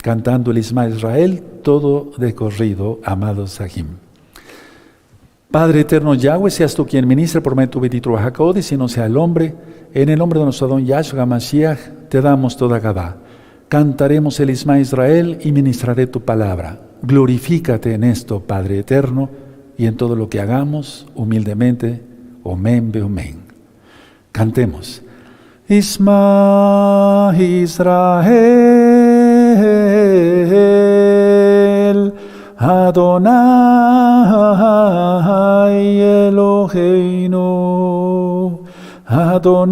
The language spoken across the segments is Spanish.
cantando el Isma Israel, todo de corrido, amado Sahim. Padre eterno Yahweh, seas tú quien ministre por medio de tu bendito Hakodis y no sea el hombre. En el nombre de nuestro Adón Yahshua Mashiach, te damos toda Gabá. Cantaremos el Isma Israel y ministraré tu palabra. Glorifícate en esto, Padre eterno, y en todo lo que hagamos, humildemente. Omen, beomen. Cantemos. Isma Israel, Adonai Eloheinu, Adonai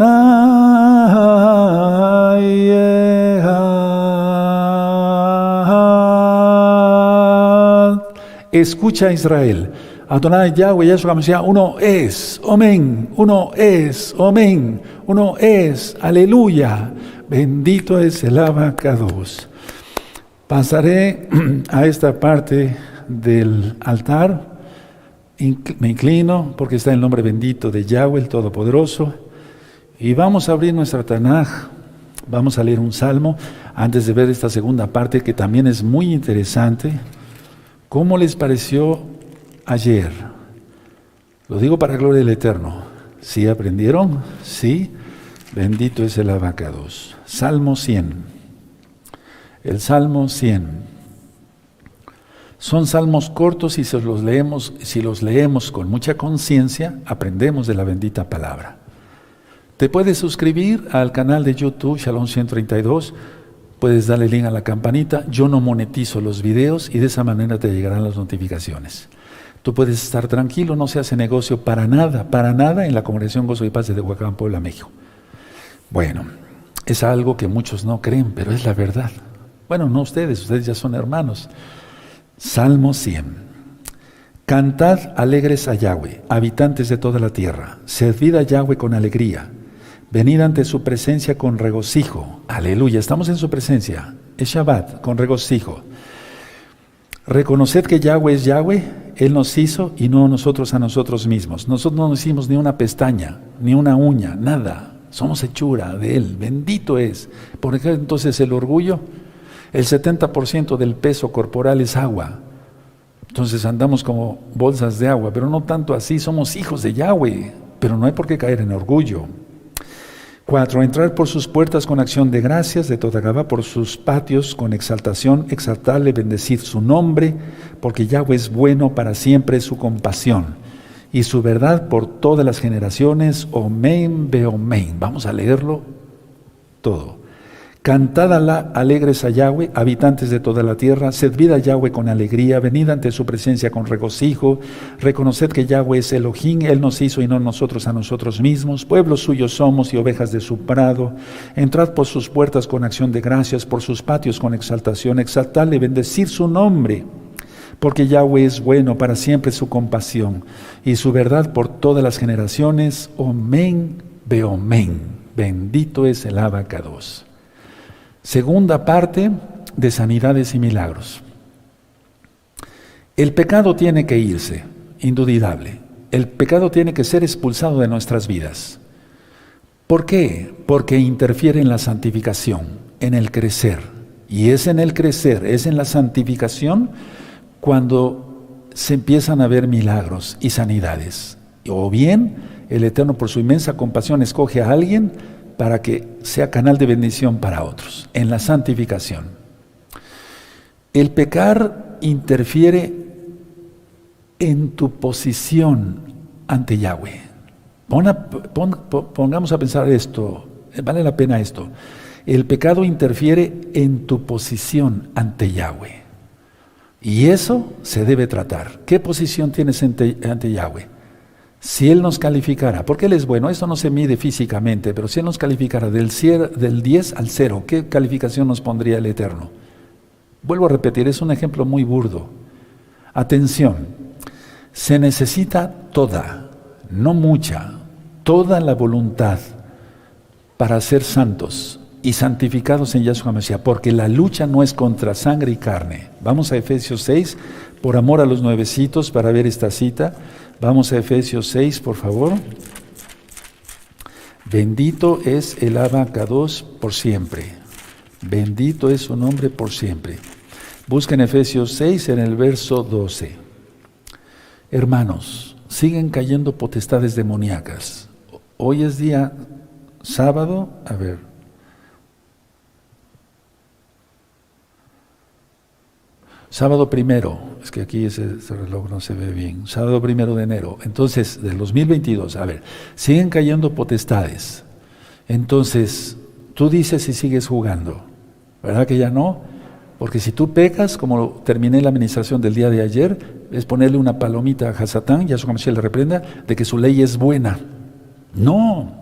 Echad. Escucha Israel, Adonai Yahweh Yahshua Mashiach, uno es, amén, uno es, amén, uno es, aleluya, bendito es el Abacados. Pasaré a esta parte del altar, me inclino porque está el nombre bendito de Yahweh, el Todopoderoso, y vamos a abrir nuestra Tanaj, vamos a leer un salmo antes de ver esta segunda parte que también es muy interesante. ¿Cómo les pareció ayer? Lo digo para gloria del Eterno. ¿Sí aprendieron? ¿Sí? Bendito es el Abacados. Salmo 100. El Salmo 100. Son salmos cortos y si los leemos con mucha conciencia, aprendemos de la bendita palabra. Te puedes suscribir al canal de YouTube Shalom 132, puedes darle link a la campanita. Yo no monetizo los videos y de esa manera te llegarán las notificaciones. Tú puedes estar tranquilo, no se hace negocio para nada en la Congregación Gozo y Paz de Tehuacán, Puebla, México. Bueno, es algo que muchos no creen, pero es la verdad. Bueno, no ustedes ya son hermanos. Salmo 100. Cantad alegres a Yahweh, habitantes de toda la tierra. Servid a Yahweh con alegría. Venid ante su presencia con regocijo. Aleluya, estamos en su presencia. Es Shabbat, con regocijo. Reconoced que Yahweh es Yahweh, Él nos hizo y no nosotros a nosotros mismos. Nosotros no nos hicimos ni una pestaña, ni una uña, nada. Somos hechura de Él, bendito es. ¿Por qué entonces el orgullo? El 70% del peso corporal es agua. Entonces andamos como bolsas de agua, pero no tanto así, somos hijos de Yahweh, pero no hay por qué caer en orgullo. 4. Entrar por sus puertas con acción de gracias, de toda Gabá, por sus patios con exaltación, exaltarle, bendecir su nombre, porque Yahweh es bueno, para siempre su compasión, y su verdad por todas las generaciones. Omen, beomen. Vamos a leerlo todo. Cantad alegres a Yahweh, habitantes de toda la tierra, servid a Yahweh con alegría, venid ante su presencia con regocijo, reconoced que Yahweh es Elohim, Él nos hizo y no nosotros a nosotros mismos, pueblos suyos somos y ovejas de su prado, entrad por sus puertas con acción de gracias, por sus patios con exaltación, exaltadle, bendecir su nombre, porque Yahweh es bueno, para siempre su compasión, y su verdad por todas las generaciones. Omen, beomen, bendito es el Abacados. Segunda parte de sanidades y milagros. El pecado tiene que irse, indudable. El pecado tiene que ser expulsado de nuestras vidas. ¿Por qué? Porque interfiere en la santificación, en el crecer. Y es en el crecer, es en la santificación cuando se empiezan a ver milagros y sanidades. O bien, el Eterno por su inmensa compasión escoge a alguien para que sea canal de bendición para otros, en la santificación. El pecar interfiere en tu posición ante Yahweh. Pongamos a pensar esto, vale la pena esto. El pecado interfiere en tu posición ante Yahweh. Y eso se debe tratar. ¿Qué posición tienes ante Yahweh? Si Él nos calificara, porque Él es bueno, esto no se mide físicamente, pero si Él nos calificara del 10 al 0, ¿qué calificación nos pondría el Eterno? Vuelvo a repetir, es un ejemplo muy burdo. Atención, se necesita toda, no mucha, toda la voluntad para ser santos y santificados en Yahshua Mashiach, porque la lucha no es contra sangre y carne. Vamos a Efesios 6, por amor a los nuevecitos, para ver esta cita. Vamos a Efesios 6, por favor. Bendito es el Abacados por siempre. Bendito es su nombre por siempre. Busquen Efesios 6 en el verso 12. Hermanos, siguen cayendo potestades demoníacas. Hoy es día sábado, a ver. Sábado primero, es que aquí ese reloj no se ve bien. Sábado 1 de enero, entonces, del 2022, a ver, siguen cayendo potestades. Entonces, tú dices si sigues jugando, ¿verdad que ya no? Porque si tú pecas, como terminé la administración del día de ayer, es ponerle una palomita a Hasatán, Yahshua Mashiach le reprenda, de que su ley es buena. No.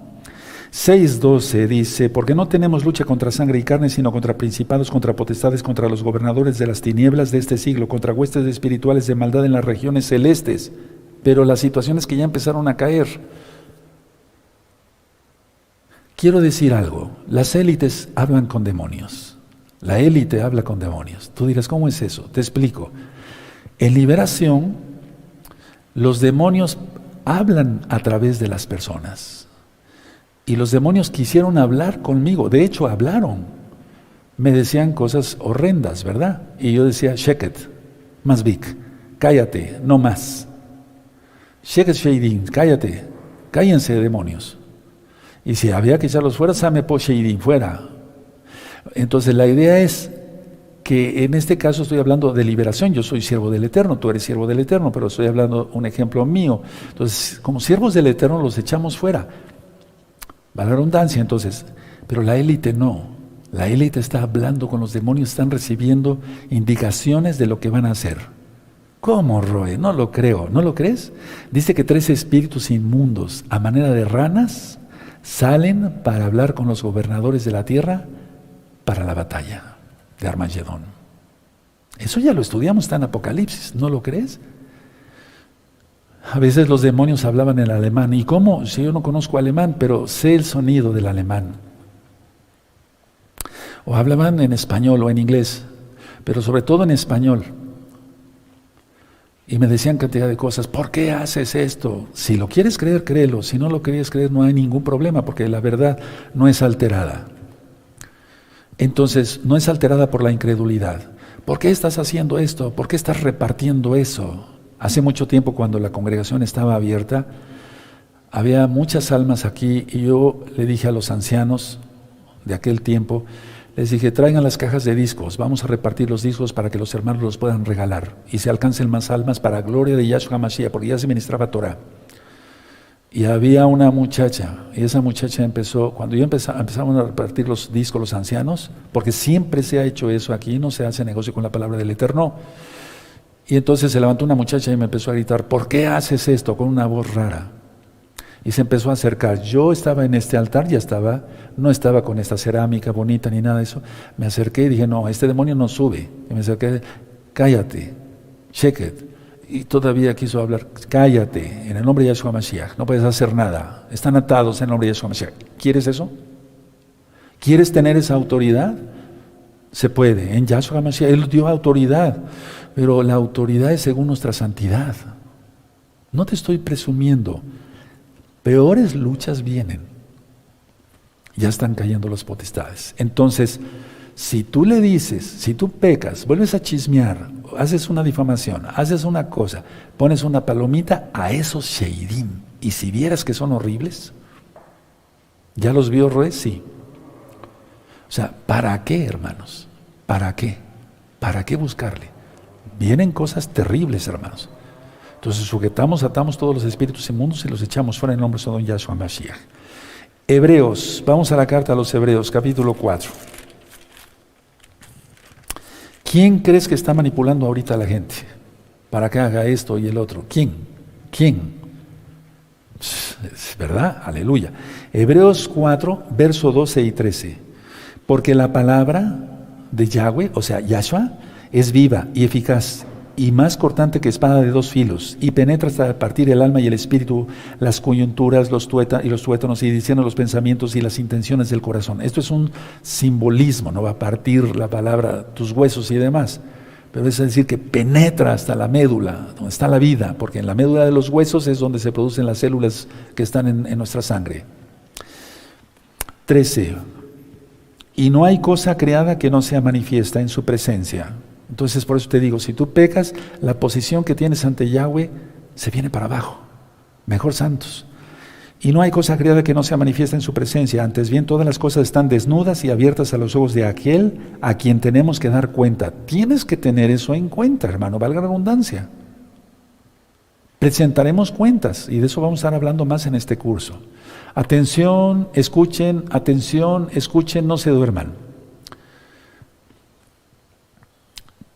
6:12 dice, porque no tenemos lucha contra sangre y carne, sino contra principados, contra potestades, contra los gobernadores de las tinieblas de este siglo, contra huestes espirituales de maldad en las regiones celestes. Pero la situación es que ya empezaron a caer. Quiero decir algo, las élites hablan con demonios. La élite habla con demonios. Tú dirás, ¿cómo es eso? Te explico. En liberación, los demonios hablan a través de las personas. Y los demonios quisieron hablar conmigo. De hecho, hablaron. Me decían cosas horrendas, ¿verdad? Y yo decía, Sheket, Masvik, cállate, no más. Sheket Sheidim, cállate, cállense demonios. Y si había que echarlos fuera, Samepo Sheidim, fuera. Entonces la idea es que en este caso estoy hablando de liberación. Yo soy siervo del Eterno, tú eres siervo del Eterno, pero estoy hablando un ejemplo mío. Entonces, como siervos del Eterno los echamos fuera. Va la redundancia entonces, pero la élite no. La élite está hablando con los demonios, están recibiendo indicaciones de lo que van a hacer. ¿Cómo, Roe? No lo creo. ¿No lo crees? Dice que 3 espíritus inmundos, a manera de ranas, salen para hablar con los gobernadores de la tierra para la batalla de Armagedón. Eso ya lo estudiamos, está en Apocalipsis, ¿no lo crees? A veces los demonios hablaban en alemán. ¿Y cómo? Si yo no conozco alemán, pero sé el sonido del alemán. O hablaban en español o en inglés, pero sobre todo en español. Y me decían cantidad de cosas. ¿Por qué haces esto? Si lo quieres creer, créelo. Si no lo quieres creer, no hay ningún problema, porque la verdad no es alterada. Entonces, no es alterada por la incredulidad. ¿Por qué estás haciendo esto? ¿Por qué estás repartiendo eso? Hace mucho tiempo, cuando la congregación estaba abierta, había muchas almas aquí y yo le dije a los ancianos de aquel tiempo, les dije, traigan las cajas de discos, vamos a repartir los discos para que los hermanos los puedan regalar y se alcancen más almas para gloria de Yahshua Mashiach, porque ya se ministraba Torah. Y había una muchacha, y esa muchacha empezó, cuando empezamos a repartir los discos los ancianos, porque siempre se ha hecho eso aquí, no se hace negocio con la palabra del Eterno. Y entonces se levantó una muchacha y me empezó a gritar, ¿por qué haces esto? Con una voz rara. Y se empezó a acercar. Yo estaba en este altar, no estaba con esta cerámica bonita ni nada de eso. Me acerqué y dije, no, este demonio no sube. Y me acerqué, cállate, Sheket. Y todavía quiso hablar, cállate, en el nombre de Yahshua Mashiach, no puedes hacer nada. Están atados en el nombre de Yahshua Mashiach. ¿Quieres eso? ¿Quieres tener esa autoridad? Se puede, en Yahshua Mashiach, Él dio autoridad. Pero la autoridad es según nuestra santidad. No te estoy presumiendo. Peores luchas vienen. Ya están cayendo las potestades. Entonces, si tú le dices, si tú pecas, vuelves a chismear, haces una difamación, haces una cosa, pones una palomita a esos sheidim, y si vieras que son horribles, ¿ya los vio Roe? Sí. O sea, ¿para qué, hermanos? ¿Para qué? ¿Para qué buscarle? Vienen cosas terribles, hermanos. Entonces atamos todos los espíritus inmundos y los echamos fuera en el nombre de don Yahshua Mashiach. Hebreos, vamos a la carta a los Hebreos, capítulo 4. ¿Quién crees que está manipulando ahorita a la gente para que haga esto y el otro? ¿Quién? ¿Verdad? Aleluya. Hebreos 4, verso 12 y 13. Porque la palabra de Yahweh, o sea, Yahshua, es viva y eficaz y más cortante que espada de 2 filos y penetra hasta partir el alma y el espíritu, las coyunturas, los tuétanos y diciendo los pensamientos y las intenciones del corazón. Esto es un simbolismo, no va a partir la palabra tus huesos y demás, pero es decir que penetra hasta la médula, donde está la vida, porque en la médula de los huesos es donde se producen las células que están en nuestra sangre. 13. Y no hay cosa creada que no sea manifiesta en su presencia. Entonces, por eso te digo, si tú pecas, la posición que tienes ante Yahweh se viene para abajo. Mejor santos. Y no hay cosa creada que no sea manifiesta en su presencia. Antes bien, todas las cosas están desnudas y abiertas a los ojos de aquel a quien tenemos que dar cuenta. Tienes que tener eso en cuenta, hermano, valga la redundancia. Presentaremos cuentas y de eso vamos a estar hablando más en este curso. Atención, escuchen, no se duerman.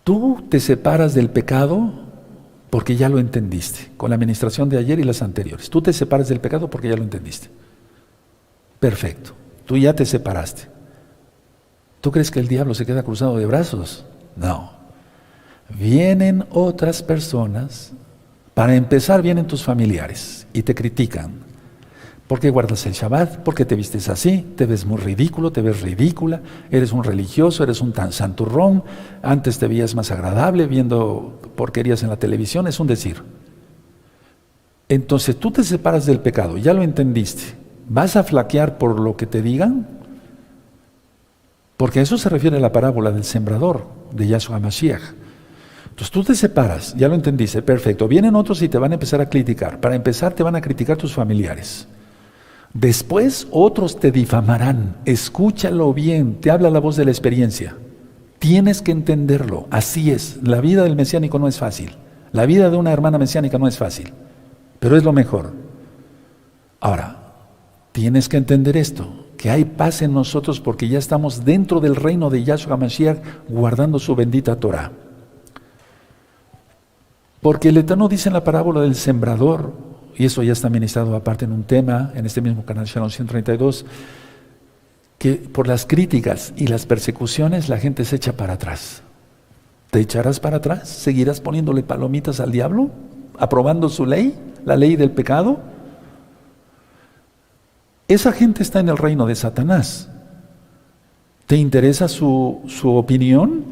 Tú te separas del pecado porque ya lo entendiste, con la administración de ayer y las anteriores. Tú te separas del pecado porque ya lo entendiste. Perfecto, tú ya te separaste. ¿Tú crees que el diablo se queda cruzado de brazos? No. Vienen otras personas, para empezar vienen tus familiares y te critican. ¿Por qué guardas el Shabbat? ¿Por qué te vistes así? Te ves muy ridículo, te ves ridícula, eres un religioso, eres un tan santurrón, antes te veías más agradable viendo porquerías en la televisión, es un decir. Entonces tú te separas del pecado, ya lo entendiste. ¿Vas a flaquear por lo que te digan? Porque a eso se refiere la parábola del sembrador de Yahshua Mashiach. Entonces tú te separas, ya lo entendiste, perfecto. Vienen otros y te van a empezar a criticar. Para empezar te van a criticar tus familiares. Después otros te difamarán. Escúchalo bien, te habla la voz de la experiencia. Tienes que entenderlo, así es. La vida del mesiánico no es fácil. La vida de una hermana mesiánica no es fácil, pero es lo mejor. Ahora, tienes que entender esto, que hay paz en nosotros porque ya estamos dentro del reino de Yahshua Mashiach guardando su bendita Torah. Porque el Eterno dice en la parábola del sembrador, y eso ya está ministrado aparte en un tema, en este mismo canal Shalom 132, que por las críticas y las persecuciones la gente se echa para atrás. ¿Te echarás para atrás? ¿Seguirás poniéndole palomitas al diablo? ¿Aprobando su ley? ¿La ley del pecado? Esa gente está en el reino de Satanás. ¿Te interesa su opinión?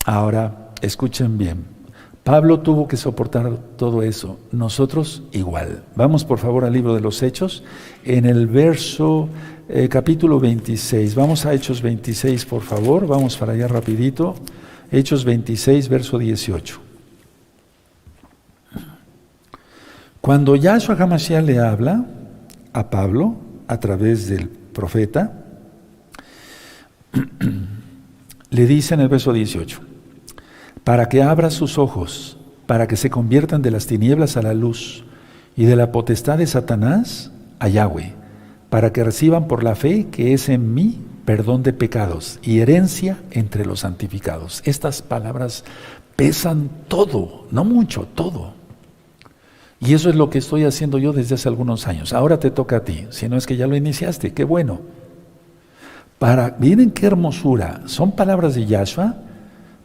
Ahora, escuchen bien. Pablo tuvo que soportar todo eso, nosotros igual. Vamos por favor al libro de los Hechos, en el verso, capítulo 26. Vamos a Hechos 26 por favor, vamos para allá rapidito. Hechos 26, verso 18. Cuando Yahshua HaMashiach le habla a Pablo a través del profeta, le dice en el verso 18, para que abra sus ojos, para que se conviertan de las tinieblas a la luz y de la potestad de Satanás a Yahweh, para que reciban por la fe que es en mí perdón de pecados y herencia entre los santificados. Estas palabras pesan todo, no mucho, todo. Y eso es lo que estoy haciendo yo desde hace algunos años. Ahora te toca a ti, si no es que ya lo iniciaste, qué bueno. Miren qué hermosura, son palabras de Yahshua,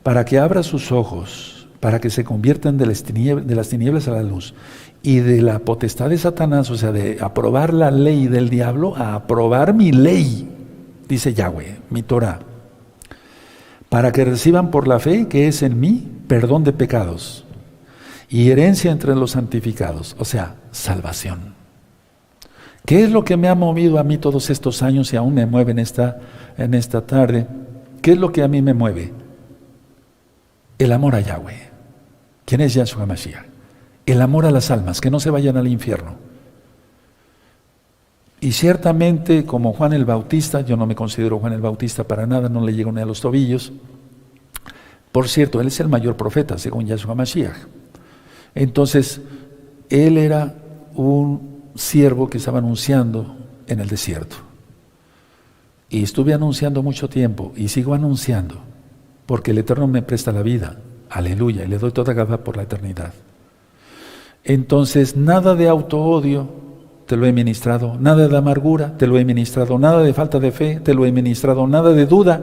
para que abra sus ojos, para que se conviertan de las tinieblas a la luz, y de la potestad de Satanás, o sea, de aprobar la ley del diablo, a aprobar mi ley, dice Yahweh, mi Torah, para que reciban por la fe que es en mí perdón de pecados y herencia entre los santificados, o sea, salvación. ¿Qué es lo que me ha movido a mí todos estos años y aún me mueve en esta tarde? ¿Qué es lo que a mí me mueve? El amor a Yahweh. ¿Quién es Yahshua Mashiach? El amor a las almas, que no se vayan al infierno. Y ciertamente, como Juan el Bautista, yo no me considero Juan el Bautista para nada, no le llego ni a los tobillos. Por cierto, él es el mayor profeta, según Yahshua Mashiach. Entonces, él era un siervo que estaba anunciando en el desierto. Y estuve anunciando mucho tiempo, y sigo anunciando, porque el Eterno me presta la vida, aleluya, y le doy toda gaba por la eternidad. Entonces, nada de autoodio, te lo he ministrado, nada de amargura, te lo he ministrado, nada de falta de fe, te lo he ministrado, nada de duda,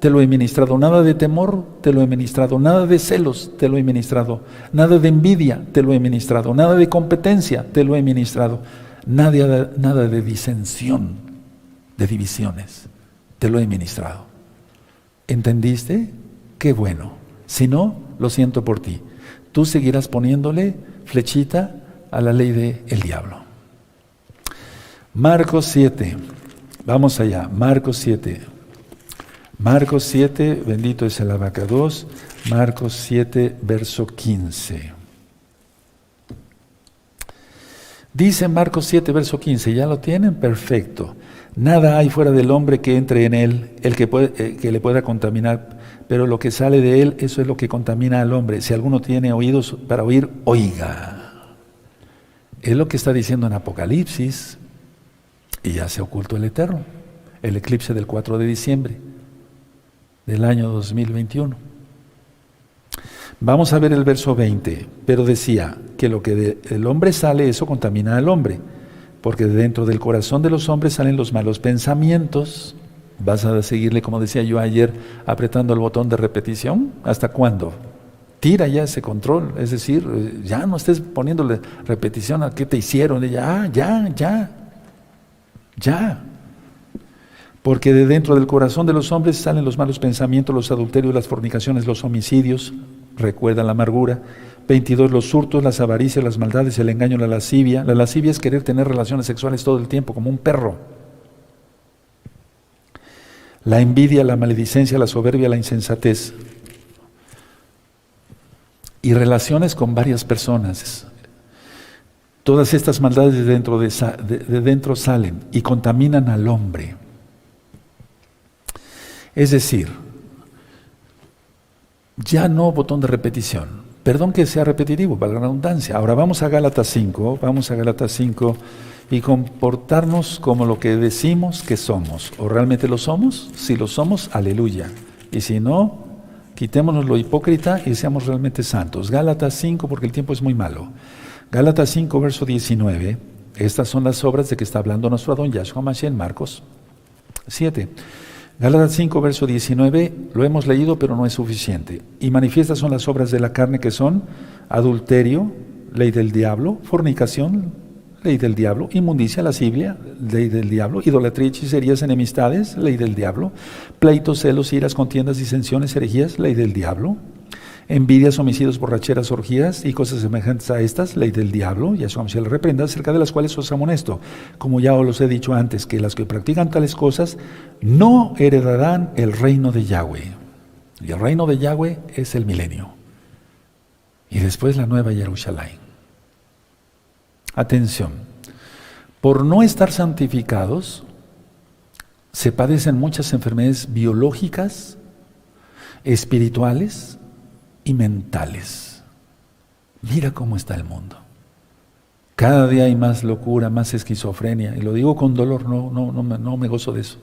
te lo he ministrado, nada de temor, te lo he ministrado, nada de celos, te lo he ministrado, nada de envidia, te lo he ministrado, nada de competencia, te lo he ministrado, nada de disensión, de divisiones, te lo he ministrado. ¿Entendiste? Qué bueno. Si no, lo siento por ti. Tú seguirás poniéndole flechita a la ley del diablo. Marcos 7, Vamos allá, Marcos 7. Marcos 7, bendito es el abacados. Marcos 7, verso 15. Dice Marcos 7, verso 15, ¿ya lo tienen? Perfecto. Nada hay fuera del hombre que entre en él, que le pueda contaminar, pero lo que sale de él, eso es lo que contamina al hombre. Si alguno tiene oídos para oír, oiga. Es lo que está diciendo en Apocalipsis, y ya se ocultó el Eterno, el eclipse del 4 de diciembre del año 2021. Vamos a ver el verso 20, pero decía que lo que del hombre sale, eso contamina al hombre, porque de dentro del corazón de los hombres salen los malos pensamientos. ¿Vas a seguirle, como decía yo ayer, apretando el botón de repetición? ¿Hasta cuándo? Tira ya ese control, es decir, ya no estés poniéndole repetición a qué te hicieron, ya. Porque de dentro del corazón de los hombres salen los malos pensamientos, los adulterios, las fornicaciones, los homicidios, recuerda la amargura. 22, los hurtos, las avaricias, las maldades, el engaño, la lascivia. La lascivia es querer tener relaciones sexuales todo el tiempo, como un perro. La envidia, la maledicencia, la soberbia, la insensatez. Y relaciones con varias personas. Todas estas maldades de dentro salen y contaminan al hombre. Es decir, ya no botón de repetición. Perdón que sea repetitivo, para la redundancia. Ahora vamos a Gálatas 5, y comportarnos como lo que decimos que somos. ¿O realmente lo somos? Si lo somos, aleluya. Y si no, quitémonos lo hipócrita y seamos realmente santos. Gálatas 5, porque el tiempo es muy malo. Gálatas 5, verso 19. Estas son las obras de que está hablando nuestro Adón Yahshua Mashiach en Marcos 7. Gálatas 5, verso 19, lo hemos leído, pero no es suficiente. Y manifiestas son las obras de la carne, que son adulterio, ley del diablo; fornicación, ley del diablo; inmundicia, lascivia, ley del diablo; idolatría, hechicerías, enemistades, ley del diablo; pleitos, celos, iras, contiendas, disensiones, herejías, ley del diablo; envidias, homicidios, borracheras, orgías y cosas semejantes a estas, ley del diablo. Yahshua Mashiach le reprenda, acerca de las cuales os amonesto, como ya os los he dicho antes, que las que practican tales cosas no heredarán el reino de Yahweh. Y el reino de Yahweh es el milenio. Y después la nueva Jerusalén. Atención, por no estar santificados, se padecen muchas enfermedades biológicas, espirituales y mentales. Mira cómo está el mundo. Cada día hay más locura, más esquizofrenia, y lo digo con dolor, no me gozo de eso.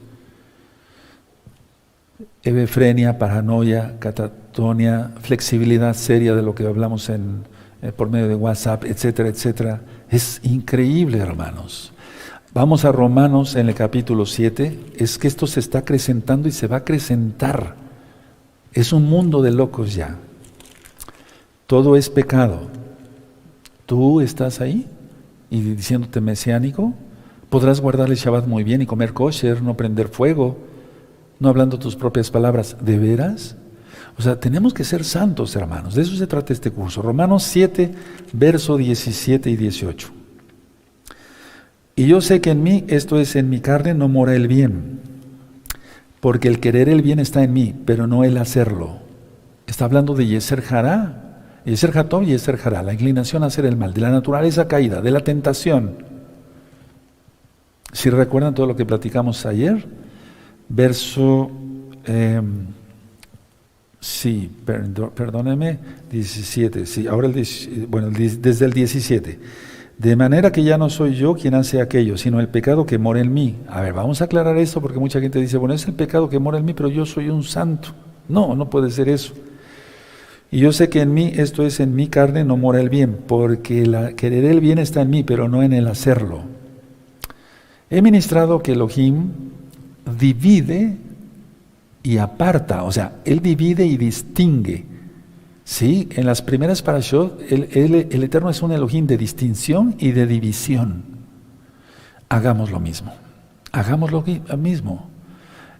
Hebefrenia, paranoia, catatonia, flexibilidad seria de lo que hablamos por medio de WhatsApp, etcétera, etcétera. Es increíble, hermanos. Vamos a Romanos en el capítulo 7, es que esto se está acrecentando y se va a acrecentar. Es un mundo de locos ya. Todo es pecado. ¿Tú estás ahí y diciéndote mesiánico? Podrás guardar el Shabbat muy bien y comer kosher, no prender fuego, no hablando tus propias palabras. ¿De veras? O sea, tenemos que ser santos, hermanos. De eso se trata este curso. Romanos 7, verso 17 y 18. Y yo sé que en mí, esto es, en mi carne, no mora el bien, porque el querer el bien está en mí, pero no el hacerlo. Está hablando de Yeser Hará. Yeser Hatov y Yeser Hará, la inclinación a hacer el mal, de la naturaleza caída, de la tentación. Si recuerdan todo lo que platicamos ayer, verso, perdóneme, 17, sí, ahora desde el 17. De manera que ya no soy yo quien hace aquello, sino el pecado que mora en mí. A ver, vamos a aclarar esto, porque mucha gente dice, bueno, es el pecado que mora en mí, pero yo soy un santo. No puede ser eso. Y yo sé que en mí, esto es, en mi carne no mora el bien, porque querer el bien está en mí, pero no en el hacerlo. He ministrado que Elohim divide y aparta, o sea, Él divide y distingue. Sí, en las primeras parashot, el Eterno es un Elohim de distinción y de división. Hagamos lo mismo.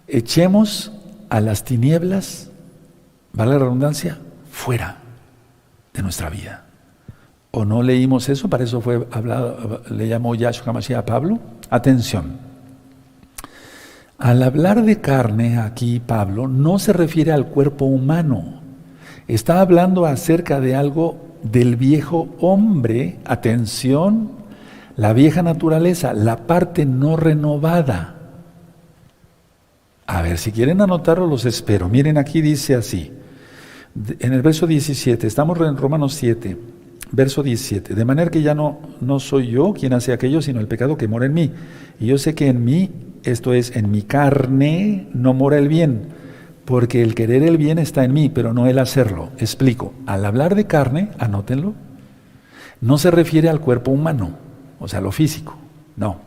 Echemos a las tinieblas, ¿vale la redundancia?, fuera de nuestra vida. ¿O no leímos eso? Para eso fue hablado, le llamó Yahshua Mashiach a Pablo. Atención. Al hablar de carne aquí, Pablo no se refiere al cuerpo humano. Está hablando acerca de algo del viejo hombre. Atención, la vieja naturaleza, la parte no renovada. A ver, si quieren anotarlo, los espero. Miren, aquí dice así, en el verso 17, estamos en Romanos 7, verso 17. De manera que ya no soy yo quien hace aquello, sino el pecado que mora en mí. Y yo sé que en mí, esto es, en mi carne, no mora el bien, porque el querer el bien está en mí, pero no el hacerlo. Explico, al hablar de carne, anótenlo, no se refiere al cuerpo humano, o sea, lo físico, no.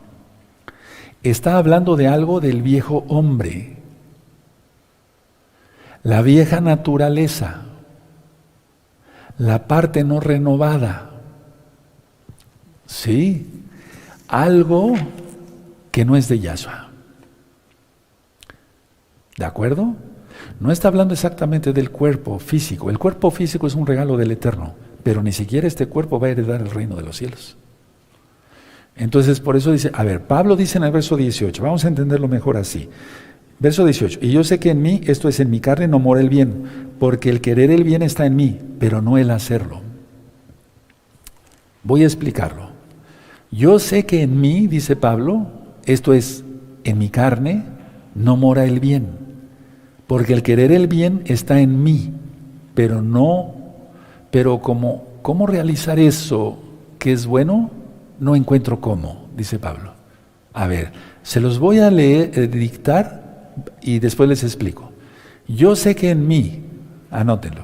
Está hablando de algo del viejo hombre, la vieja naturaleza, la parte no renovada, ¿sí? Algo que no es de Yahshua. ¿De acuerdo? No está hablando exactamente del cuerpo físico. El cuerpo físico es un regalo del Eterno, pero ni siquiera este cuerpo va a heredar el reino de los cielos. Entonces, por eso dice, a ver, Pablo dice en el verso 18, vamos a entenderlo mejor así. Verso 18, y yo sé que en mí, esto es, en mi carne no mora el bien, porque el querer el bien está en mí, pero no el hacerlo. Voy a explicarlo. Yo sé que en mí, dice Pablo, esto es, en mi carne no mora el bien, porque el querer el bien está en mí, pero ¿cómo realizar eso que es bueno? No encuentro cómo, dice Pablo. A ver, se los voy a leer, dictar y después les explico. Yo sé que en mí, anótenlo.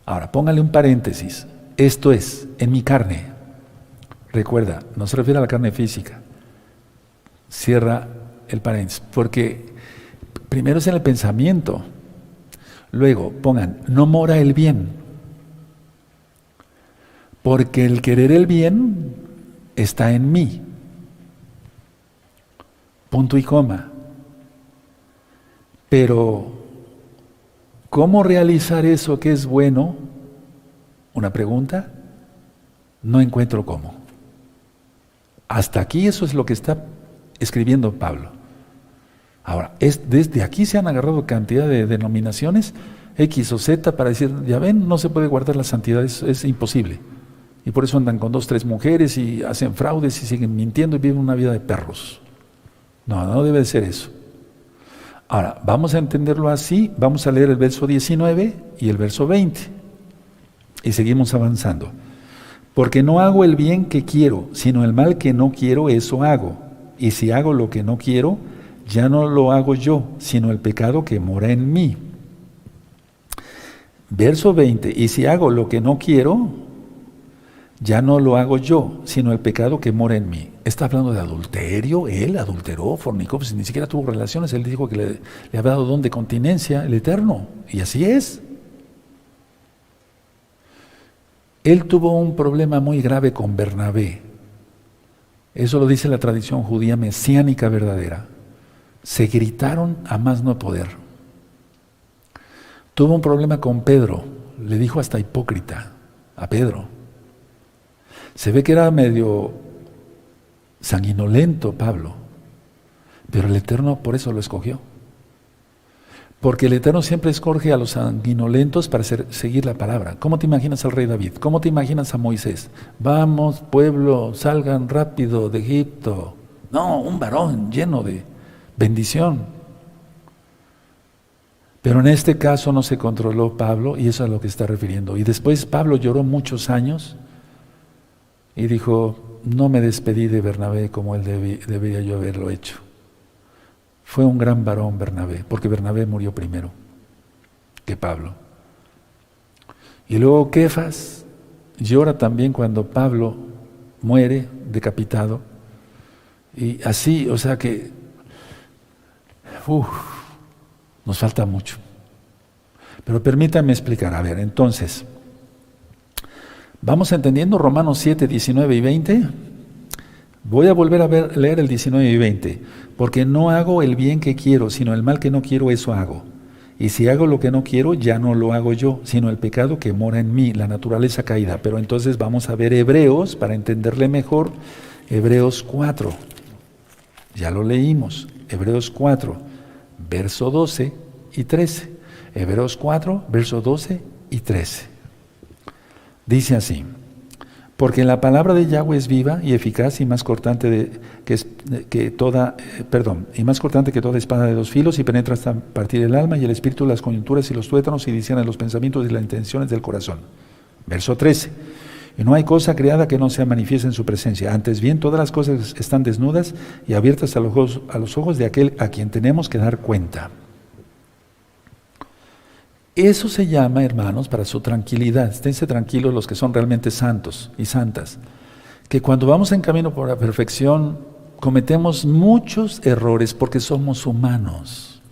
Ahora, póngale un paréntesis. Esto es, en mi carne. Recuerda, no se refiere a la carne física. Cierra el paréntesis, porque primero es en el pensamiento. Luego, pongan, no mora el bien. Porque el querer el bien está en mí. Punto y coma. Pero, ¿cómo realizar eso que es bueno? Una pregunta. No encuentro cómo. Hasta aquí eso es lo que está escribiendo Pablo. Ahora, desde aquí se han agarrado cantidad de denominaciones, X o Z, para decir, ya ven, no se puede guardar la santidad, es imposible. Y por eso andan con 2, 3 mujeres y hacen fraudes y siguen mintiendo y viven una vida de perros. No debe de ser eso. Ahora, vamos a entenderlo así, vamos a leer el verso 19 y el verso 20. Y seguimos avanzando. Porque no hago el bien que quiero, sino el mal que no quiero, eso hago. Y si hago lo que no quiero, ya no lo hago yo, sino el pecado que mora en mí. Verso 20. Y si hago lo que no quiero, ya no lo hago yo, sino el pecado que mora en mí. Está hablando de adulterio, él adulteró, fornicó, pues ni siquiera tuvo relaciones, él dijo que le había dado don de continencia el Eterno, y así es. Él tuvo un problema muy grave con Bernabé, eso lo dice la tradición judía mesiánica verdadera. Se gritaron a más no poder. Tuvo un problema con Pedro, le dijo hasta hipócrita a Pedro. Se ve que era medio sanguinolento Pablo, pero el Eterno por eso lo escogió. Porque el Eterno siempre escoge a los sanguinolentos para seguir la palabra. ¿Cómo te imaginas al rey David? ¿Cómo te imaginas a Moisés? Vamos, pueblo, salgan rápido de Egipto. No, un varón lleno de bendición. Pero en este caso no se controló Pablo y eso es a lo que está refiriendo. Y después Pablo lloró muchos años y dijo, no me despedí de Bernabé como él debería yo haberlo hecho. Fue un gran varón Bernabé, porque Bernabé murió primero que Pablo. Y luego Kefas llora también cuando Pablo muere decapitado. Y así, o sea que, nos falta mucho. Pero permítanme explicar, a ver, entonces, ¿vamos entendiendo Romanos 7, 19 y 20? Voy a volver a leer el 19 y 20. Porque no hago el bien que quiero, sino el mal que no quiero, eso hago. Y si hago lo que no quiero, ya no lo hago yo, sino el pecado que mora en mí, la naturaleza caída. Pero entonces vamos a ver Hebreos, para entenderle mejor, Hebreos 4. Ya lo leímos. Hebreos 4, verso 12 y 13. Hebreos 4, verso 12 y 13. Dice así: porque la palabra de Yahweh es viva y eficaz y más cortante que toda espada de dos filos, y penetra hasta partir el alma y el espíritu, las coyunturas y los tuétanos, y discierne los pensamientos y las intenciones del corazón. Verso 13. Y no hay cosa creada que no sea manifiesta en su presencia. Antes bien, todas las cosas están desnudas y abiertas a los ojos de aquel a quien tenemos que dar cuenta. Eso se llama, hermanos, para su tranquilidad. Esténse tranquilos los que son realmente santos y santas, que cuando vamos en camino por la perfección cometemos muchos errores porque somos humanos,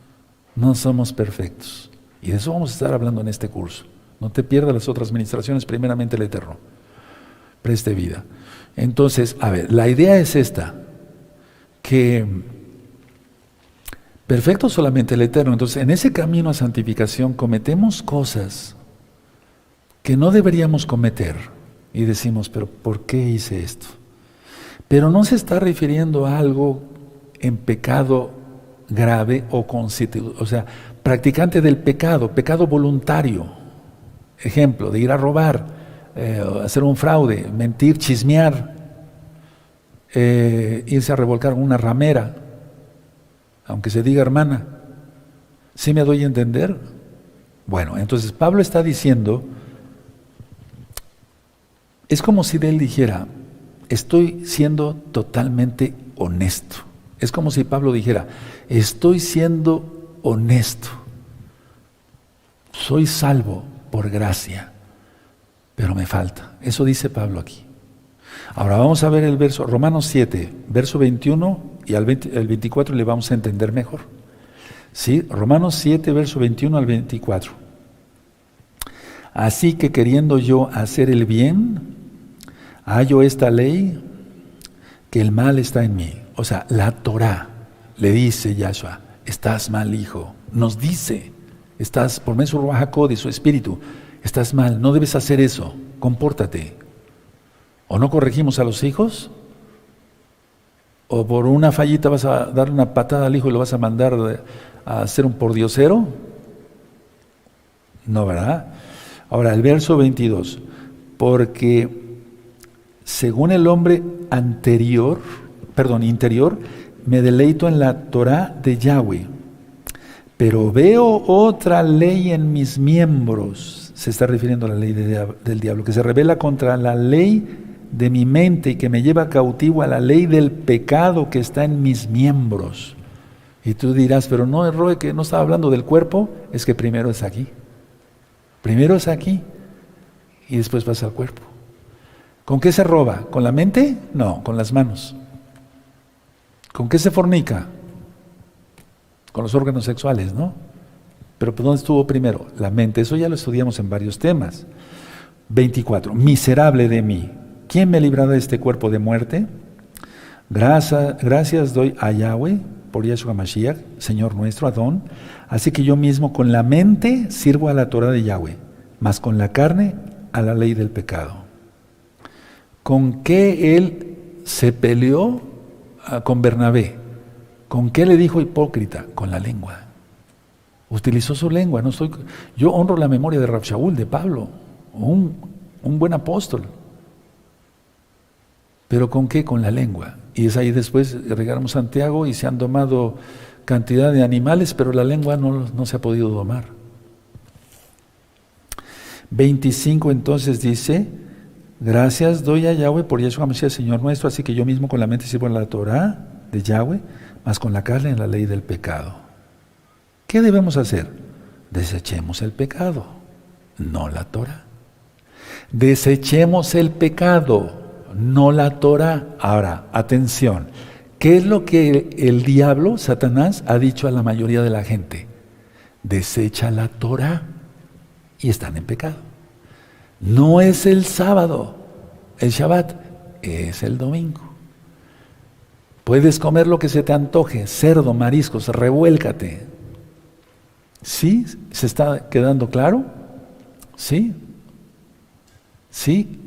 no somos perfectos. Y de eso vamos a estar hablando en este curso. No te pierdas las otras ministraciones, primeramente el Eterno. Preste vida. Entonces, a ver, la idea es esta, que perfecto solamente el Eterno. Entonces, en ese camino a santificación cometemos cosas que no deberíamos cometer. Y decimos, pero ¿por qué hice esto? Pero no se está refiriendo a algo en pecado grave o practicante del pecado, pecado voluntario. Ejemplo, de ir a robar, hacer un fraude, mentir, chismear, irse a revolcar una ramera, aunque se diga hermana. ¿Sí me doy a entender? Bueno, entonces Pablo está diciendo, es como si él dijera, estoy siendo totalmente honesto. Es como si Pablo dijera, estoy siendo honesto. Soy salvo por gracia, pero me falta. Eso dice Pablo aquí. Ahora vamos a ver el verso, Romanos 7, verso 21 y el 24, le vamos a entender mejor. ¿Sí? Romanos 7, verso 21 al 24. Así que queriendo yo hacer el bien, hallo esta ley, que el mal está en mí. O sea, la Torah, le dice Yahshua, estás mal, hijo. Nos dice, estás, por medio de Ruach HaKodesh, su espíritu, estás mal, no debes hacer eso, compórtate. ¿O no corregimos a los hijos? ¿O por una fallita vas a dar una patada al hijo y lo vas a mandar a hacer un pordiosero? No, ¿verdad? Ahora, el verso 22. Porque según el hombre interior, me deleito en la Torah de Yahweh. Pero veo otra ley en mis miembros. Se está refiriendo a la ley del diablo, que se revela contra la ley de mi mente y que me lleva cautivo a la ley del pecado que está en mis miembros. Y tú dirás, pero no, Roe, que no estaba hablando del cuerpo. Es que primero es aquí. Primero es aquí y después pasa al cuerpo. ¿Con qué se roba? ¿Con la mente? No, con las manos. ¿Con qué se fornica? Con los órganos sexuales, ¿no? Pero ¿dónde estuvo primero? La mente. Eso ya lo estudiamos en varios temas. 24. Miserable de mí. ¿Quién me librará de este cuerpo de muerte? Gracias doy a Yahweh por Yahshua Mashiach, Señor nuestro, Adón. Así que yo mismo con la mente sirvo a la Torah de Yahweh, mas con la carne a la ley del pecado. ¿Con qué él se peleó con Bernabé? ¿Con qué le dijo hipócrita? Con la lengua. Utilizó su lengua. Yo honro la memoria de Rab Shaul, de Pablo, un buen apóstol. ¿Pero con qué? Con la lengua. Y es ahí después regamos Santiago y se han domado cantidad de animales, pero la lengua no se ha podido domar. 25 entonces dice, gracias doy a Yahweh por Yeshua Mashiach, Señor nuestro, así que yo mismo con la mente sirvo en la Torah de Yahweh, mas con la carne en la ley del pecado. ¿Qué debemos hacer? Desechemos el pecado, no la Torah. Desechemos el pecado, no la Torah. Ahora, atención, ¿qué es lo que el diablo, Satanás, ha dicho a la mayoría de la gente? Desecha la Torah y están en pecado. No es el sábado, el Shabbat, es el domingo. Puedes comer lo que se te antoje, cerdo, mariscos, revuélcate. ¿Sí? ¿Se está quedando claro? ¿Sí? ¿Sí?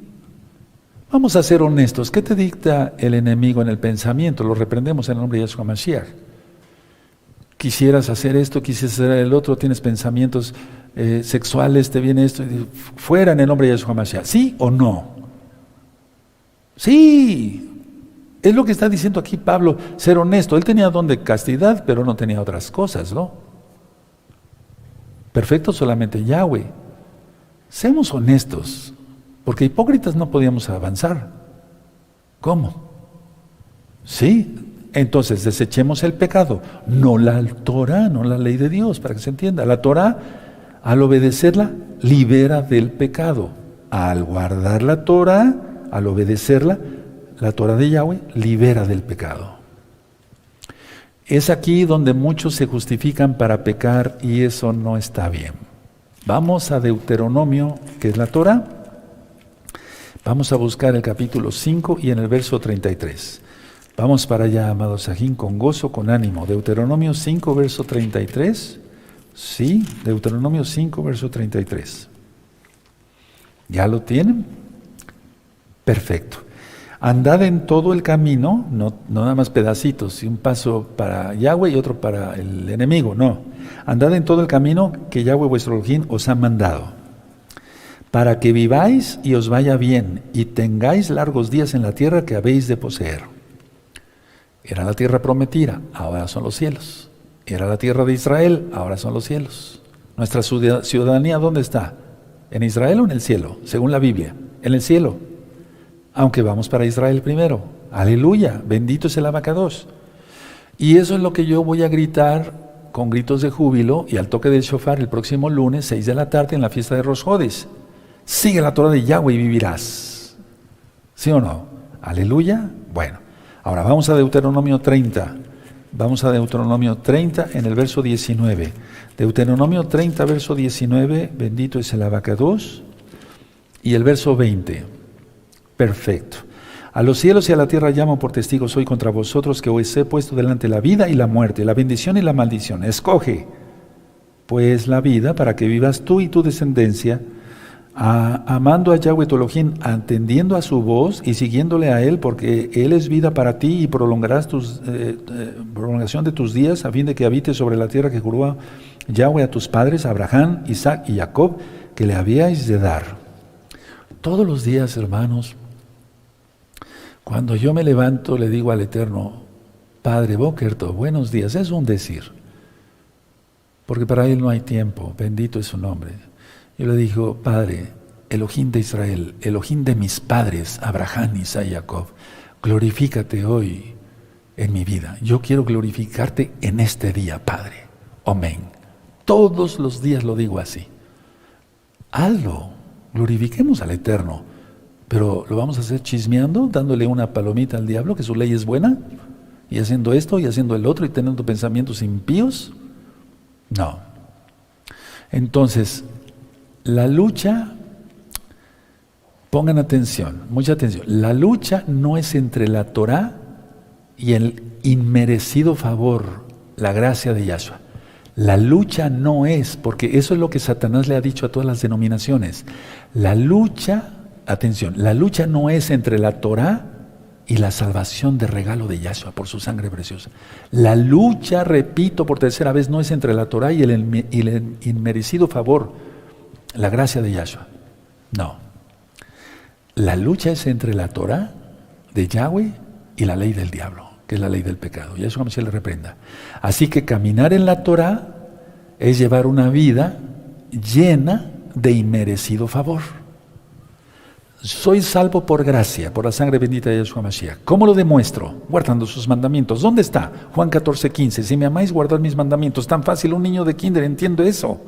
Vamos a ser honestos. ¿Qué te dicta el enemigo en el pensamiento? Lo reprendemos en el nombre de Yahshua Mashiach. quisieras hacer esto, quisieras hacer el otro, tienes pensamientos sexuales, te viene esto, fuera en el nombre de Yeshua Mashiach. ¿Sí o no? Sí. Es lo que está diciendo aquí Pablo, ser honesto. Él tenía don de castidad, pero no tenía otras cosas, ¿no? Perfecto solamente Yahweh. Seamos honestos, porque hipócritas no podíamos avanzar. ¿Cómo? Sí. Entonces desechemos el pecado, no la Torah, no la ley de Dios, para que se entienda. La Torah, al obedecerla, libera del pecado. Al guardar la Torah, al obedecerla, la Torah de Yahweh libera del pecado. Es aquí donde muchos se justifican para pecar y eso no está bien. Vamos a Deuteronomio, que es la Torah. Vamos a buscar el capítulo 5 y en el verso 33. Vamos para allá, amados Sajín, con gozo, con ánimo. Deuteronomio 5, verso 33. Sí, Deuteronomio 5, verso 33. ¿Ya lo tienen? Perfecto. Andad en todo el camino, no nada más pedacitos, y un paso para Yahweh y otro para el enemigo, no. Andad en todo el camino que Yahweh vuestro Elohim os ha mandado, para que viváis y os vaya bien, y tengáis largos días en la tierra que habéis de poseer. Era la tierra prometida, ahora son los cielos. Era la tierra de Israel, ahora son los cielos. Nuestra ciudadanía, ¿dónde está? ¿En Israel o en el cielo? Según la Biblia, en el cielo. Aunque vamos para Israel primero. Aleluya, bendito es el Abacados. Y eso es lo que yo voy a gritar con gritos de júbilo y al toque del shofar el próximo lunes, 6 de la tarde, en la fiesta de Rosh Hodesh. Sigue la Torah de Yahweh y vivirás. ¿Sí o no? Aleluya. Bueno. Ahora vamos a Deuteronomio 30. Vamos a Deuteronomio 30 en el verso 19. Deuteronomio 30, verso 19, bendito es el Abacados. Y el verso 20. Perfecto. A los cielos y a la tierra llamo por testigos hoy contra vosotros que os he puesto delante la vida y la muerte, la bendición y la maldición. Escoge, pues, la vida para que vivas tú y tu descendencia, amando a Yahweh tu Elohim, atendiendo a su voz y siguiéndole a Él, porque Él es vida para ti y prolongarás prolongación de tus días, a fin de que habites sobre la tierra que juró Yahweh a tus padres, Abraham, Isaac y Jacob, que le habíais de dar. Todos los días, hermanos, cuando yo me levanto, le digo al Eterno, Padre, Boker Tov, buenos días, es un decir, porque para Él no hay tiempo, bendito es su nombre. Yo le digo, Padre, Elohim de Israel, Elohim de mis padres, Abraham, Isaac y Jacob, glorifícate hoy en mi vida. Yo quiero glorificarte en este día, Padre. Amén. Todos los días lo digo así. Hazlo, glorifiquemos al Eterno, pero ¿lo vamos a hacer chismeando, dándole una palomita al diablo, que su ley es buena, y haciendo esto y haciendo el otro y teniendo pensamientos impíos? No. Entonces, la lucha, pongan atención, mucha atención, la lucha no es entre la Torah y el inmerecido favor, la gracia de Yahshua. La lucha no es, porque eso es lo que Satanás le ha dicho a todas las denominaciones. La lucha, atención, la lucha no es entre la Torah y la salvación de regalo de Yahshua por su sangre preciosa. La lucha, repito por tercera vez, no es entre la Torah y el inmerecido favor, la gracia de Yahshua. No. La lucha es entre la Torah de Yahweh y la ley del diablo, que es la ley del pecado. Yahshua Mashiach le reprenda. Así que caminar en la Torah es llevar una vida llena de inmerecido favor. Soy salvo por gracia, por la sangre bendita de Yahshua Mashiach. ¿Cómo lo demuestro? Guardando sus mandamientos. ¿Dónde está? Juan 14:15. Si me amáis, guardad mis mandamientos. Tan fácil, un niño de kinder entiende eso.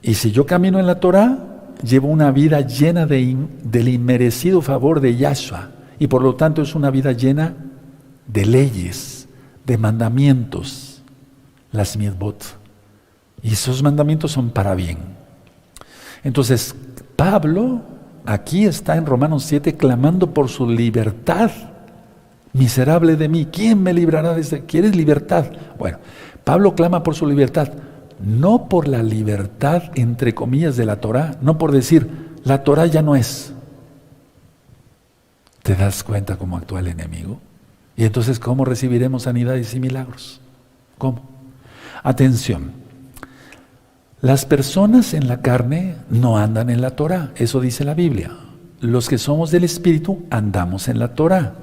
Y si yo camino en la Torah, llevo una vida llena del inmerecido favor de Yahshua. Y por lo tanto es una vida llena de leyes, de mandamientos, las mitzvot. Y esos mandamientos son para bien. Entonces, Pablo aquí está en Romanos 7 clamando por su libertad. Miserable de mí, ¿quién me librará de este? ¿Quieres libertad? Bueno, Pablo clama por su libertad. No por la libertad, entre comillas, de la Torah, no por decir, la Torah ya no es. ¿Te das cuenta cómo actúa el enemigo? Y entonces, ¿cómo recibiremos sanidades y milagros? ¿Cómo? Atención, las personas en la carne no andan en la Torah, eso dice la Biblia. Los que somos del Espíritu andamos en la Torah.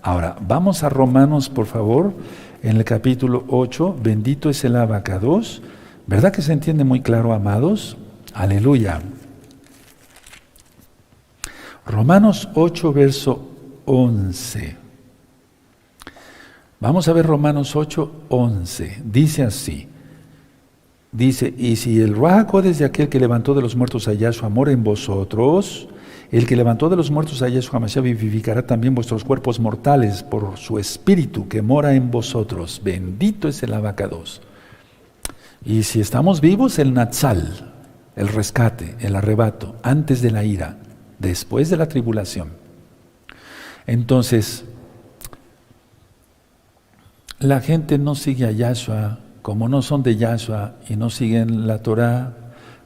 Ahora, vamos a Romanos, por favor, en el capítulo 8, bendito es el abacados. ¿Verdad que se entiende muy claro, amados? Aleluya. Romanos 8, verso 11. Vamos a ver Romanos 8, 11. Dice así. Dice, y si el Ruaj HaKodesh de aquel que levantó de los muertos a Yahshua mora en vosotros, el que levantó de los muertos a Yahshua Mashiach vivificará también vuestros cuerpos mortales por su espíritu que mora en vosotros. Bendito es el abacados. Y si estamos vivos, el Natsal, el rescate, el arrebato, antes de la ira, después de la tribulación. Entonces, la gente no sigue a Yahshua, como no son de Yahshua y no siguen la Torah,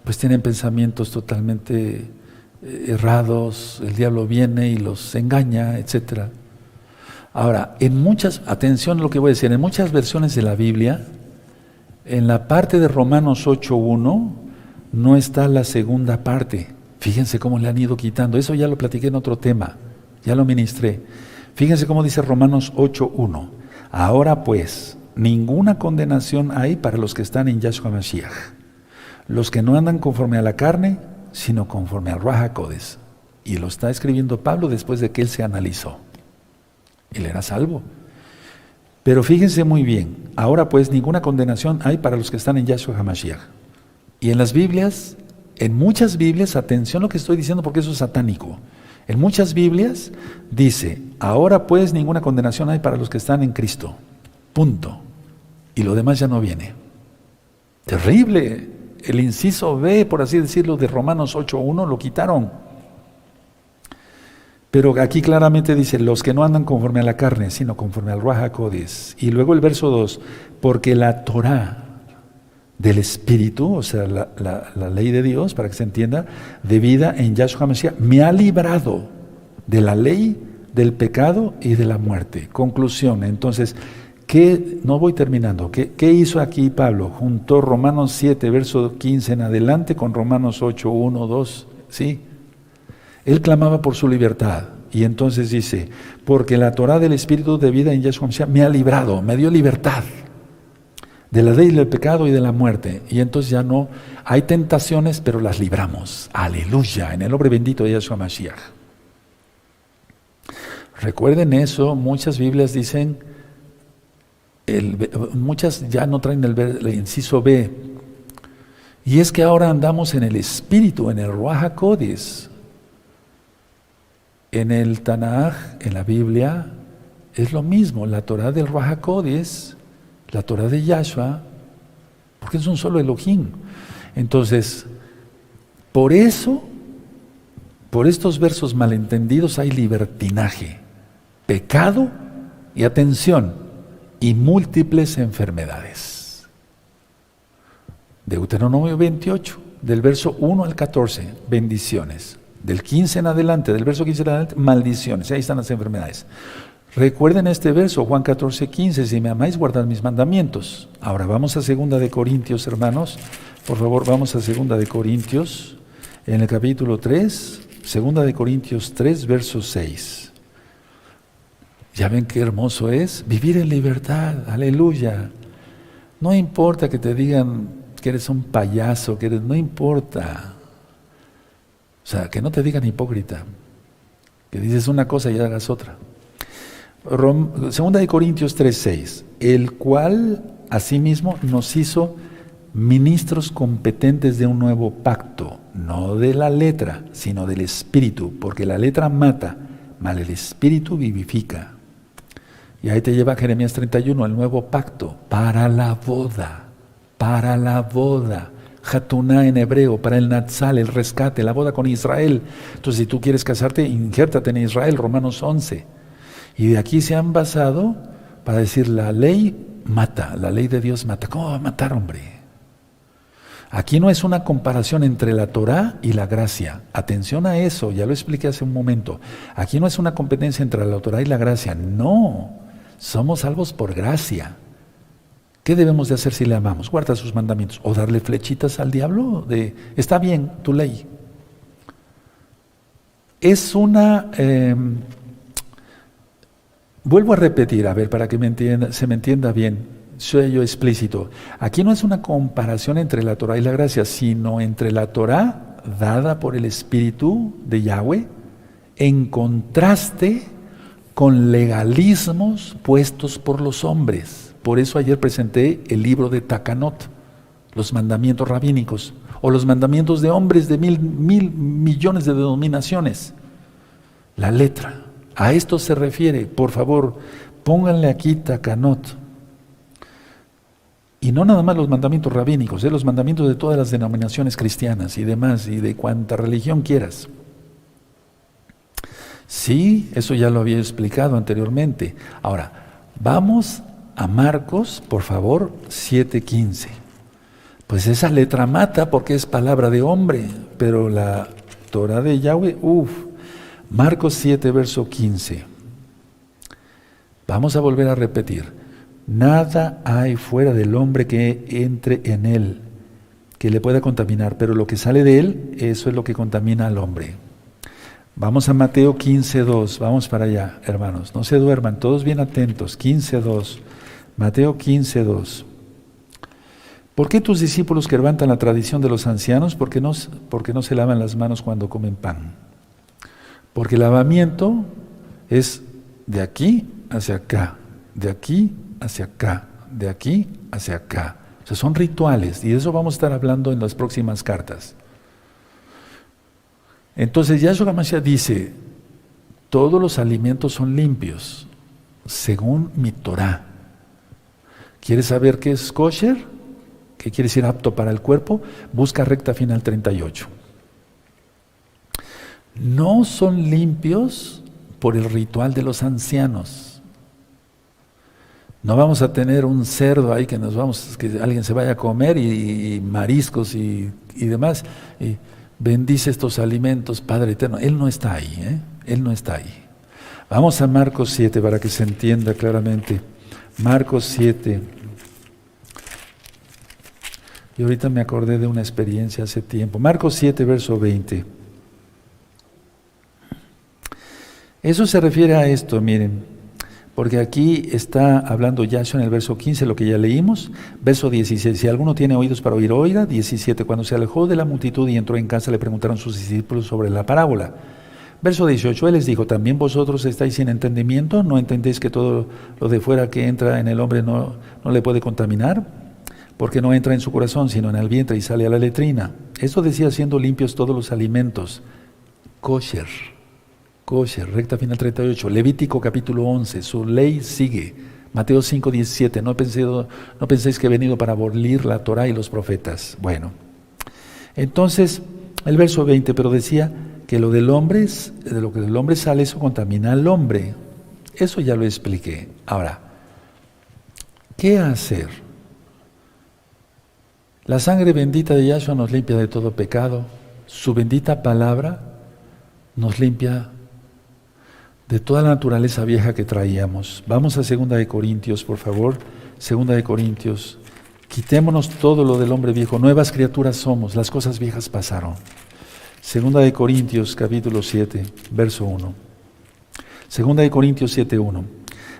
pues tienen pensamientos totalmente errados, el diablo viene y los engaña, etc. Ahora, atención a lo que voy a decir, en muchas versiones de la Biblia, en la parte de Romanos 8.1, no está la segunda parte. Fíjense cómo le han ido quitando, eso ya lo platiqué en otro tema, ya lo ministré. Fíjense cómo dice Romanos 8.1, ahora pues, ninguna condenación hay para los que están en Yahshua Mashiach, los que no andan conforme a la carne, sino conforme al Ruaj HaKodesh. Y lo está escribiendo Pablo después de que él se analizó. Él era salvo. Pero fíjense muy bien, ahora pues ninguna condenación hay para los que están en Yahshua HaMashiach. Y en las Biblias, en muchas Biblias, atención a lo que estoy diciendo porque eso es satánico. En muchas Biblias dice, ahora pues ninguna condenación hay para los que están en Cristo. Punto. Y lo demás ya no viene. Terrible. El inciso B, por así decirlo, de Romanos 8.1 lo quitaron. Pero aquí claramente dice, los que no andan conforme a la carne, sino conforme al Ruaj HaKodesh. Y luego el verso 2, porque la Torah del Espíritu, o sea, la ley de Dios, para que se entienda, de vida en Yahshua Mashiach, me ha librado de la ley, del pecado y de la muerte. Conclusión, entonces, no voy terminando. ¿Qué hizo aquí Pablo? Juntó Romanos 7, verso 15 en adelante con Romanos 8, 1, 2. ¿Sí? Él clamaba por su libertad. Y entonces dice, porque la Torah del Espíritu de vida en Yahshua Mashiach me ha librado, me dio libertad de la ley del pecado y de la muerte. Y entonces ya no hay tentaciones, pero las libramos. Aleluya, en el nombre bendito de Yahshua Mashiach. Recuerden eso, muchas Biblias dicen, muchas ya no traen el inciso B, y es que ahora andamos en el Espíritu, en el Ruaj HaKodesh. En el Tanaj, en la Biblia, es lo mismo, la Torah del Ruaj HaKodesh, la Torah de Yahshua, porque es un solo Elohim. Entonces, por eso, por estos versos malentendidos hay libertinaje, pecado y atención, y múltiples enfermedades. Deuteronomio 28, del verso 1 al 14, bendiciones. Del 15 en adelante, del verso 15 en adelante, maldiciones. Ahí están las enfermedades. Recuerden este verso, Juan 14, 15, si me amáis, guardad mis mandamientos. Ahora vamos a 2 de Corintios, hermanos. Por favor, vamos a 2 de Corintios, en el capítulo 3, 2 de Corintios 3, verso 6. Ya ven qué hermoso es vivir en libertad, aleluya. No importa que te digan que eres un payaso, no importa. O sea, que no te digan hipócrita, que dices una cosa y hagas otra. 2 de Corintios 3:6, el cual asimismo nos hizo ministros competentes de un nuevo pacto, no de la letra, sino del Espíritu, porque la letra mata, mas el Espíritu vivifica. Y ahí te lleva a Jeremías 31, el nuevo pacto, para la boda, Hatuná en hebreo, para el Natsal, el rescate, la boda con Israel. Entonces, si tú quieres casarte, injértate en Israel, Romanos 11. Y de aquí se han basado para decir, la ley mata, la ley de Dios mata. ¿Cómo va a matar, hombre? Aquí no es una comparación entre la Torah y la gracia. Atención a eso, ya lo expliqué hace un momento. Aquí no es una competencia entre la Torah y la gracia. No, somos salvos por gracia. ¿Qué debemos de hacer si le amamos? Guarda sus mandamientos. O darle flechitas al diablo de, está bien, tu ley. Es una... vuelvo a repetir, a ver, para que se me entienda bien, soy yo explícito. Aquí no es una comparación entre la Torah y la gracia, sino entre la Torah dada por el Espíritu de Yahweh, en contraste con legalismos puestos por los hombres. Por eso ayer presenté el libro de Takanot, los mandamientos rabínicos, o los mandamientos de hombres de mil millones de denominaciones. La letra, a esto se refiere. Por favor, pónganle aquí Takanot. Y no nada más los mandamientos rabínicos, los mandamientos de todas las denominaciones cristianas y demás, y de cuanta religión quieras. Sí, eso ya lo había explicado anteriormente. Ahora, vamos a Marcos, por favor, 7:15. Pues esa letra mata porque es palabra de hombre, pero la Torah de Yahweh, Marcos 7, verso 15. Vamos a volver a repetir. Nada hay fuera del hombre que entre en él, que le pueda contaminar, pero lo que sale de él, eso es lo que contamina al hombre. Vamos a Mateo 15:2, vamos para allá, hermanos, no se duerman, todos bien atentos. 15:2, Mateo 15:2. ¿Por qué tus discípulos quebrantan la tradición de los ancianos? ¿Por qué no se lavan las manos cuando comen pan? Porque el lavamiento es de aquí hacia acá, de aquí hacia acá, de aquí hacia acá. O sea, son rituales, y de eso vamos a estar hablando en las próximas cartas. Entonces Yahshua HaMashiach dice, todos los alimentos son limpios, según mi Torah. ¿Quieres saber qué es kosher? ¿Qué quiere decir apto para el cuerpo? Busca recta final 38. No son limpios por el ritual de los ancianos. No vamos a tener un cerdo ahí que alguien se vaya a comer y mariscos y demás. Y bendice estos alimentos, Padre eterno. Él no está ahí, Él no está ahí. Vamos a Marcos 7 para que se entienda claramente. Marcos 7. Y ahorita me acordé de una experiencia hace tiempo. Marcos 7, verso 20. Eso se refiere a esto, miren, porque aquí está hablando Yahshua en el verso 15, lo que ya leímos. Verso 16, si alguno tiene oídos para oír, oiga. 17, cuando se alejó de la multitud y entró en casa, le preguntaron sus discípulos sobre la parábola. Verso 18, él les dijo, ¿también vosotros estáis sin entendimiento? ¿No entendéis que todo lo de fuera que entra en el hombre no le puede contaminar? Porque no entra en su corazón, sino en el vientre y sale a la letrina. Esto decía, siendo limpios todos los alimentos. Kosher, recta final 38. Levítico capítulo 11, su ley sigue. Mateo 5, 17, no penséis que he venido para abolir la Torah y los profetas. Bueno, entonces, el verso 20, pero decía que lo del hombre, de lo que del hombre sale, eso contamina al hombre. Eso ya lo expliqué. Ahora, ¿qué hacer? La sangre bendita de Yahshua nos limpia de todo pecado. Su bendita palabra nos limpia de toda la naturaleza vieja que traíamos. Vamos a 2 de Corintios, por favor. 2 de Corintios. Quitémonos todo lo del hombre viejo. Nuevas criaturas somos. Las cosas viejas pasaron. 2 de Corintios, capítulo 7, verso 1. 2 de Corintios 7:1.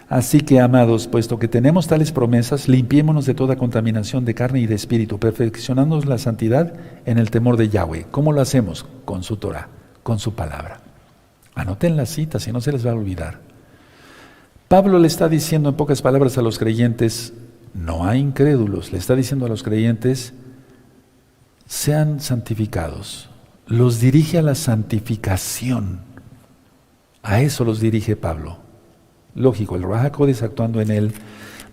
Así que, amados, puesto que tenemos tales promesas, limpiémonos de toda contaminación de carne y de espíritu, perfeccionándonos la santidad en el temor de Yahweh. ¿Cómo lo hacemos? Con su Torah, con su palabra. Anoten las citas, si no se les va a olvidar. Pablo le está diciendo en pocas palabras a los creyentes, no a incrédulos, le está diciendo a los creyentes, sean santificados. Los dirige a la santificación. A eso los dirige Pablo. Lógico, el Ruach HaKodesh actuando en él.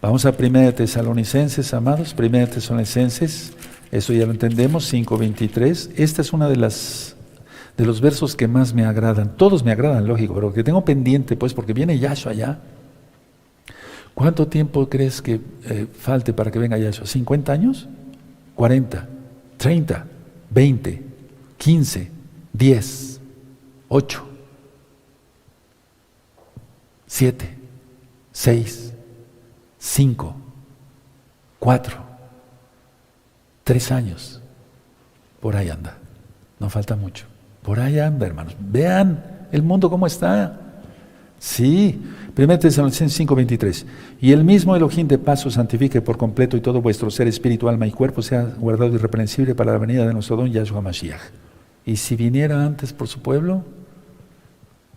Vamos a 1 Tesalonicenses, amados, 1 Tesalonicenses, eso ya lo entendemos, 5:23. Esta es una de los versos que más me agradan. Todos me agradan, lógico, pero que tengo pendiente, pues, porque viene Yahshua allá. ¿Cuánto tiempo crees que falte para que venga Yahshua? ¿50 años? ¿40? ¿30? ¿20? ¿15? ¿10? ¿8? 7, 6, 5. 4, 3 años. Por ahí anda. No falta mucho. Por ahí anda, hermanos. Vean el mundo cómo está. Sí. 1 Tesalonicenses 5:23. Y el mismo Elohim de paz os santifique por completo y todo vuestro ser, espíritu, alma y cuerpo sea guardado irreprensible para la venida de nuestro don Yahshua Mashiach. Y si viniera antes por su pueblo,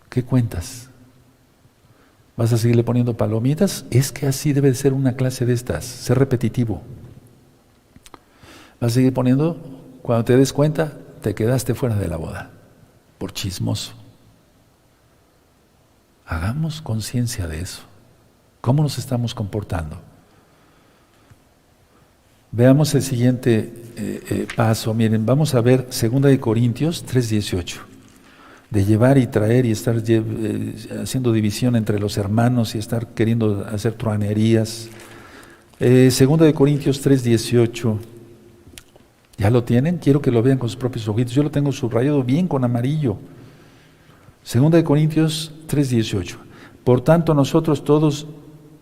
¿qué cuentas? ¿Vas a seguirle poniendo palomitas? Es que así debe de ser una clase de estas, ser repetitivo. ¿Vas a seguir poniendo? Cuando te des cuenta, te quedaste fuera de la boda, por chismoso. Hagamos conciencia de eso. ¿Cómo nos estamos comportando? Veamos el siguiente paso. Miren, vamos a ver 2 Corintios 3:18. De llevar y traer y estar haciendo división entre los hermanos y estar queriendo hacer truanerías. 2 Corintios 3:18. ¿Ya lo tienen? Quiero que lo vean con sus propios ojitos. Yo lo tengo subrayado bien con amarillo. 2 Corintios 3:18. Por tanto, nosotros todos,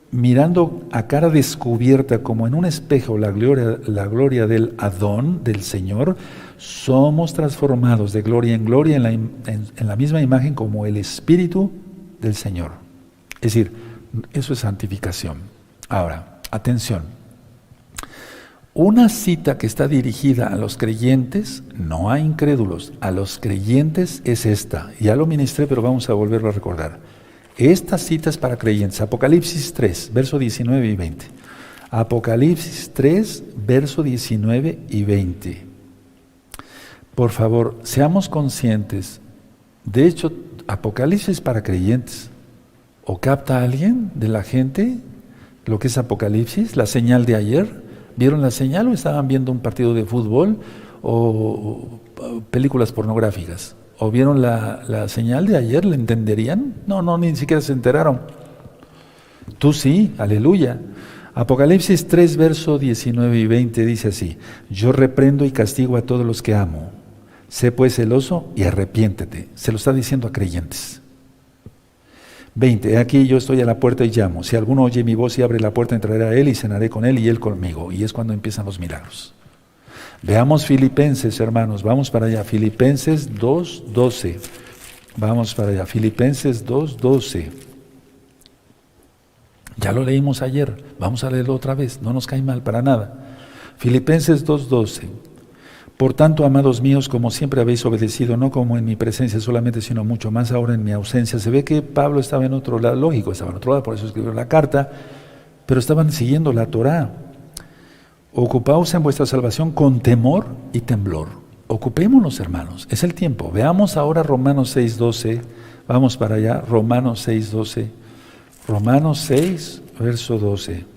mirando a cara descubierta como en un espejo la gloria del Adón, del Señor, somos transformados de gloria en gloria en la misma imagen como el Espíritu del Señor. Es decir, eso es santificación. Ahora, atención. Una cita que está dirigida a los creyentes, no a incrédulos, a los creyentes es esta. Ya lo ministré, pero vamos a volverlo a recordar. Esta cita es para creyentes. Apocalipsis 3, verso 19 y 20. Apocalipsis 3, verso 19 y 20. Por favor, seamos conscientes. De hecho, Apocalipsis para creyentes. ¿O capta alguien de la gente lo que es Apocalipsis? La señal de ayer. ¿Vieron la señal o estaban viendo un partido de fútbol o películas pornográficas? ¿O vieron la señal de ayer? ¿Le entenderían? No, ni siquiera se enteraron. Tú sí, aleluya. Apocalipsis 3, verso 19 y 20 dice así: yo reprendo y castigo a todos los que amo. Sé pues celoso y arrepiéntete. Se lo está diciendo a creyentes. 20. Aquí yo estoy a la puerta y llamo. Si alguno oye mi voz y abre la puerta, entraré a él y cenaré con él y él conmigo. Y es cuando empiezan los milagros. Veamos Filipenses, hermanos. Vamos para allá. Filipenses 2:12. Vamos para allá. Filipenses 2:12. Ya lo leímos ayer. Vamos a leerlo otra vez. No nos cae mal para nada. Filipenses 2:12. Por tanto, amados míos, como siempre habéis obedecido, no como en mi presencia solamente, sino mucho más ahora en mi ausencia. Se ve que Pablo estaba en otro lado, lógico, estaba en otro lado, por eso escribió la carta, pero estaban siguiendo la Torá. Ocupaos en vuestra salvación con temor y temblor. Ocupémonos, hermanos, es el tiempo. Veamos ahora Romanos 6:12, vamos para allá, Romanos 6:12. Romanos 6, verso 12.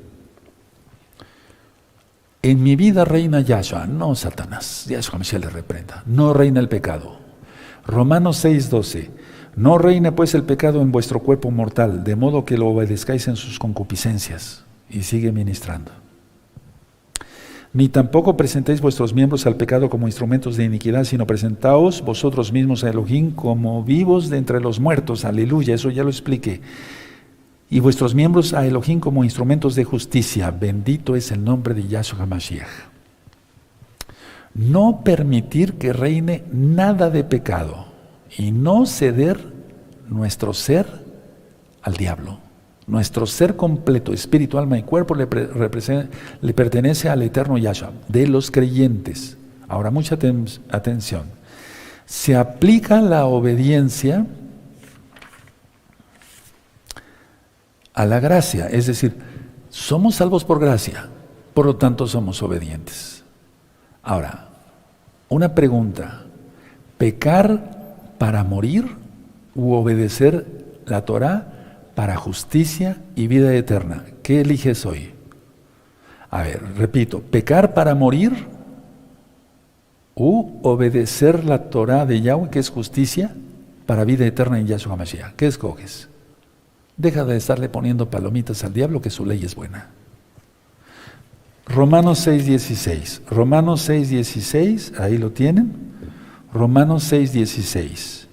En mi vida reina Yahshua, no Satanás, Yahshua Mashiach le reprenda, no reina el pecado. Romanos 6:12, no reine pues el pecado en vuestro cuerpo mortal, de modo que lo obedezcáis en sus concupiscencias. Y sigue ministrando. Ni tampoco presentéis vuestros miembros al pecado como instrumentos de iniquidad, sino presentaos vosotros mismos a Elohim como vivos de entre los muertos. Aleluya, eso ya lo expliqué. Y vuestros miembros a Elohim como instrumentos de justicia. Bendito es el nombre de Yahshua Mashiach. No permitir que reine nada de pecado y no ceder nuestro ser al diablo. Nuestro ser completo, espíritu, alma y cuerpo le pertenece al eterno Yahshua, de los creyentes. Ahora, mucha atención. Se aplica la obediencia a la gracia, es decir, somos salvos por gracia, por lo tanto somos obedientes. Ahora, una pregunta: ¿pecar para morir u obedecer la Torá para justicia y vida eterna? ¿Qué eliges hoy? A ver, repito, ¿pecar para morir u obedecer la Torá de Yahweh, que es justicia, para vida eterna en Yahshua Mashiach? ¿Qué escoges? Deja de estarle poniendo palomitas al diablo, que su ley es buena. Romanos 6:16. Romanos 6:16, ahí lo tienen. Romanos 6:16.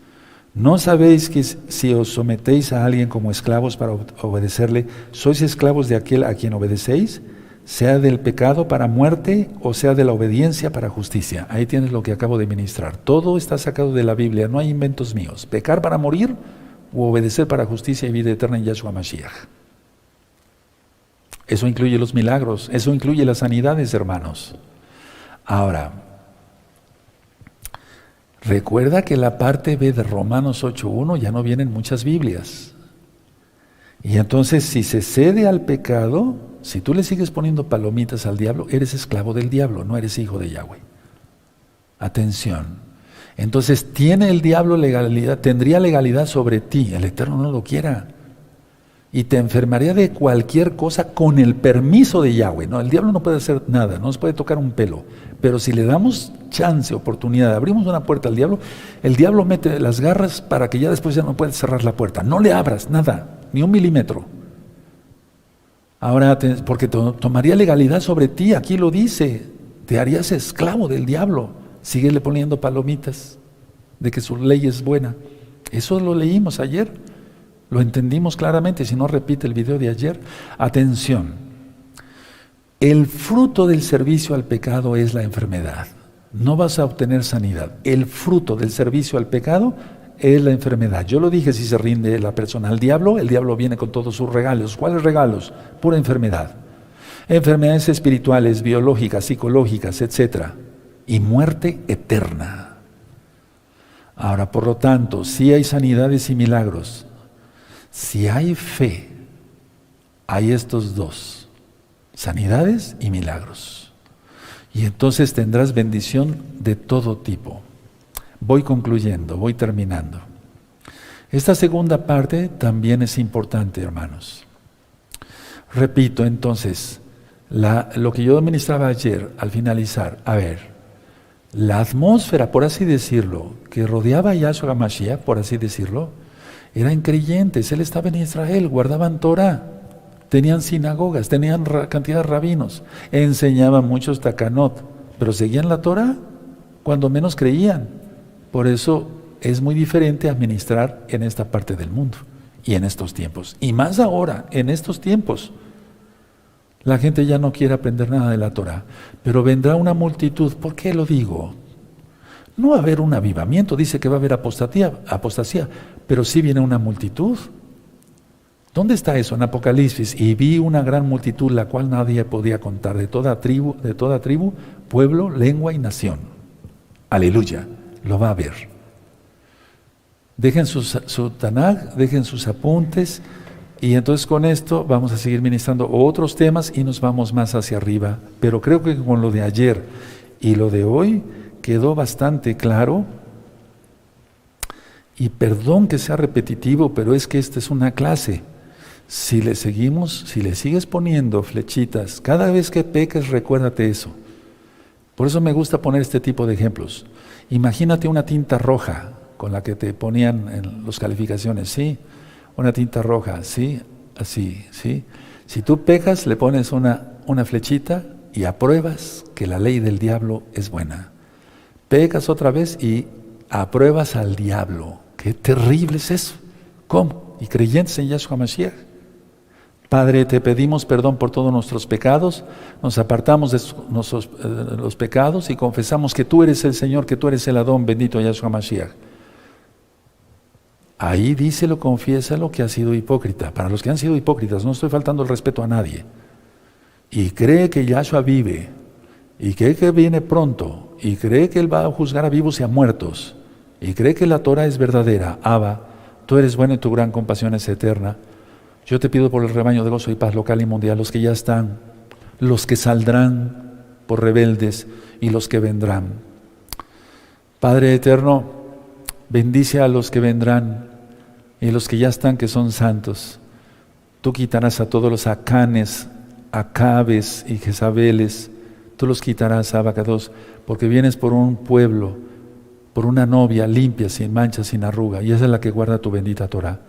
¿No sabéis que si os sometéis a alguien como esclavos para obedecerle, sois esclavos de aquel a quien obedecéis? sea del pecado para muerte o sea de la obediencia para justicia. Ahí tienes lo que acabo de ministrar. Todo está sacado de la Biblia, no hay inventos míos. Pecar para morir o obedecer para justicia y vida eterna en Yahshua Mashiach. Eso incluye los milagros, eso incluye las sanidades, hermanos. Ahora, recuerda que la parte B de Romanos 8.1 ya no viene en muchas Biblias. Y entonces, si se cede al pecado, si tú le sigues poniendo palomitas al diablo, eres esclavo del diablo, no eres hijo de Yahweh. Atención. Entonces, ¿tiene el diablo legalidad? Tendría legalidad sobre ti, el Eterno no lo quiera. Y te enfermaría de cualquier cosa con el permiso de Yahweh. No, el diablo no puede hacer nada, no nos puede tocar un pelo. Pero si le damos chance, oportunidad, abrimos una puerta al diablo, el diablo mete las garras para que ya después ya no puedas cerrar la puerta. No le abras nada, ni un milímetro. Ahora, porque tomaría legalidad sobre ti, aquí lo dice, te harías esclavo del diablo. Síguele poniendo palomitas de que su ley es buena. Eso lo leímos ayer. Lo entendimos claramente, si no repite el video de ayer. Atención, el fruto del servicio al pecado es la enfermedad. No vas a obtener sanidad. El fruto del servicio al pecado es la enfermedad. Yo lo dije, si se rinde la persona al diablo, el diablo viene con todos sus regalos. ¿Cuáles regalos? Pura enfermedad. Enfermedades espirituales, biológicas, psicológicas, etc. Y muerte eterna. Ahora, por lo tanto, si hay sanidades y milagros, si hay fe, hay estos dos, sanidades y milagros. Y entonces tendrás bendición de todo tipo. Voy concluyendo, voy terminando. Esta segunda parte también es importante, hermanos. Repito, entonces, lo que yo ministraba ayer al finalizar, a ver, la atmósfera, por así decirlo, que rodeaba a Yahshua Mashiach, por así decirlo, eran creyentes, él estaba en Israel, guardaban Torah, tenían sinagogas, tenían cantidad de rabinos, enseñaban muchos takanot, pero seguían la Torah cuando menos creían. Por eso es muy diferente administrar en esta parte del mundo y en estos tiempos. Y más ahora, en estos tiempos, la gente ya no quiere aprender nada de la Torah, pero vendrá una multitud. ¿Por qué lo digo? No va a haber un avivamiento, dice que va a haber apostasía, pero sí viene una multitud. ¿Dónde está eso? En Apocalipsis. Y vi una gran multitud, la cual nadie podía contar, de toda tribu, pueblo, lengua y nación. Aleluya, lo va a ver. Dejen su Tanaj, dejen sus apuntes, y entonces con esto vamos a seguir ministrando otros temas y nos vamos más hacia arriba. Pero creo que con lo de ayer y lo de hoy quedó bastante claro, y perdón que sea repetitivo, pero es que esta es una clase. Si le sigues poniendo flechitas, cada vez que peques, recuérdate eso. Por eso me gusta poner este tipo de ejemplos. Imagínate una tinta roja con la que te ponían en las calificaciones, ¿sí? Una tinta roja, ¿sí? Así, ¿sí? Si tú pecas, le pones una flechita y apruebas que la ley del diablo es buena. Pecas otra vez y apruebas al diablo. ¡Qué terrible es eso! ¿Cómo? Y creyentes en Yahshua Mashiach. Padre, te pedimos perdón por todos nuestros pecados, nos apartamos de los pecados y confesamos que tú eres el Señor, que tú eres el Adón, bendito Yahshua Mashiach. Ahí díselo, confiésalo que has sido hipócrita. Para los que han sido hipócritas, no estoy faltando el respeto a nadie. Y cree que Yahshua vive, y cree que viene pronto, y cree que Él va a juzgar a vivos y a muertos, y cree que la Torah es verdadera. Abba, tú eres bueno y tu gran compasión es eterna. Yo te pido por el rebaño de gozo y paz local y mundial, los que ya están, los que saldrán por rebeldes y los que vendrán. Padre eterno, bendice a los que vendrán y los que ya están, que son santos. Tú quitarás a todos los Acanes, Acabes y Jezabeles. Tú los quitarás, Abacados, porque vienes por un pueblo, por una novia limpia, sin mancha, sin arruga, y esa es la que guarda tu bendita Torah.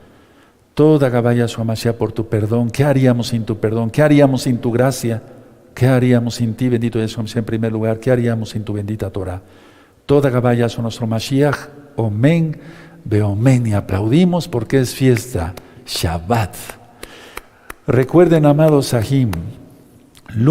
Toda Gabaya Suamashiach por tu perdón. ¿Qué haríamos sin tu perdón? ¿Qué haríamos sin tu gracia? ¿Qué haríamos sin ti, bendito Yahshua en primer lugar? ¿Qué haríamos sin tu bendita Torah? Toda Gabaya su nuestro Mashiach. Omen, beomen. Y aplaudimos porque es fiesta. Shabbat. Recuerden, amados Sahim, lunes